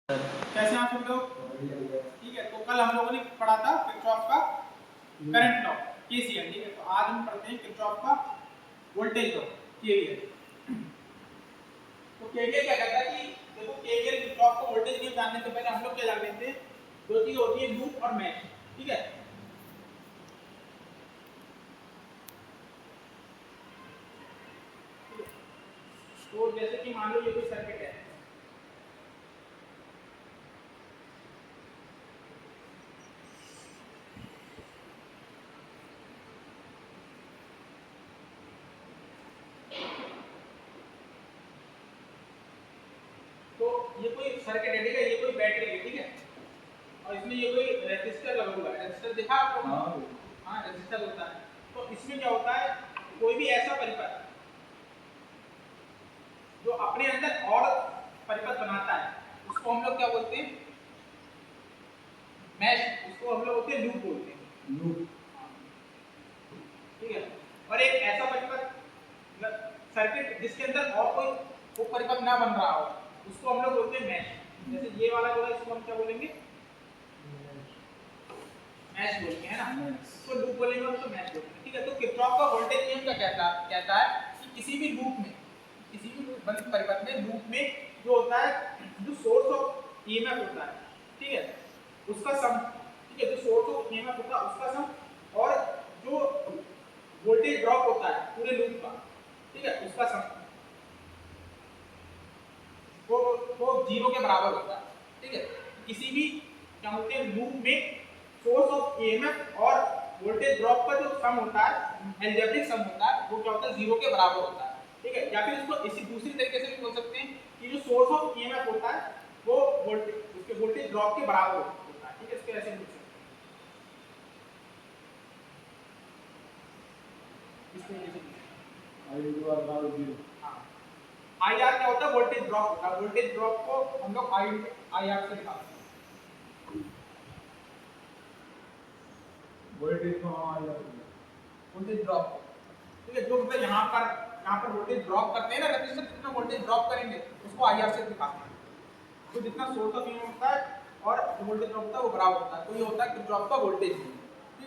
कैसे आप सब लोग? ठीक है, तो कल हम लोगों ने पढ़ा था किरचॉफ का करंट लॉ केसीएल। ठीक है, तो आज हम पढ़ते हैं किरचॉफ का वोल्टेज लॉ केवीएल। तो केवीएल क्या कहता है कि देखो केवीएल किरचॉफ का वोल्टेज नियम जानने से पहले हम लोग क्या जान लेते हैं, दो चीज होती है लूप और मैश। ठीक है, तो जैसे कि मान लो ये कोई सर्किट है, तो ये कोई सर्किट है, ठीक है, ये कोई बैटरी है, ठीक है, और इसमें ये कोई रेजिस्टर लगा हुआ है। रेजिस्टर देखा आपको? हाँ, रेजिस्टर होता है। तो इसमें क्या होता है, कोई भी ऐसा परिपथ जो अपने अंदर और परिपथ बनाता है उसको हम लोग क्या बोलते हैं, मैश। उसको हम लोग बोलते हैं लूप बोलते हैं, लूप। ठीक है, और एक ऐसा परिपथ सर्किट जिसके अंदर और कोई वो परिपथ ना बन रहा हो उसको हम लोग बोलते हैं मैश। जैसे ये वाला जो है इसको हम क्या बोलेंगे, मैश बोलेंगे, है ना। इसको लूप बोलेंगे और इसको मैश बोलेंगे। ठीक है, तो किरचॉफ का वोल्टेज नियम क्या कहता है कि किसी भी लूप में, किसी भी बंद परिपथ में, लूप में जो होता है, जो सोर्स ऑफ ईएमएफ होता है, ठीक है, उसका सम, ठीक है, जो सोर्स ऑफ ईएमएफ होता है उसका सम, और जो वोल्टेज ड्रॉप होता है पूरे लूप का, ठीक है, उसका सम वो जीरो के बराबर होता है। ठीक है, किसी भी क्या बोलते हैं लूप में सोर्स ऑफ ईएमएफ और वोल्टेज ड्रॉप का जो सम होता है, एल्जेब्रिक सम होता है, वो क्या होता है, जीरो के बराबर होता है। ठीक है, या फिर इसको इसी दूसरी तरीके से भी बोल सकते हैं कि जो सोर्स ऑफ ईएमएफ होता है वो वोल्टेज, उसके वोल्टेज ड्रॉप के बराबर होता है। ठीक है, इसको ऐसे लिख सकते हैं, इस तरीके से। हाँ, आई आर क्या होता है, वोल्टेज ड्रॉप होता है। वोल्टेज ड्रॉप को हम लोग आई आर से दिखाते हैं, वोल्टेज ड्रॉप। ठीक है, जो मतलब यहाँ पर वोल्टेज ड्रॉप करते हैं ना, रजिस्टर जितना वोल्टेज ड्रॉप करेंगे उसको आईआर से दिखाते हैं। तो जितना सोर्स ऑफ ईएमएफ होता है और वोल्टेज ड्रॉप होता है वो बराबर होता है, तो ये होता है किरचॉफ का वोल्टेज नियम।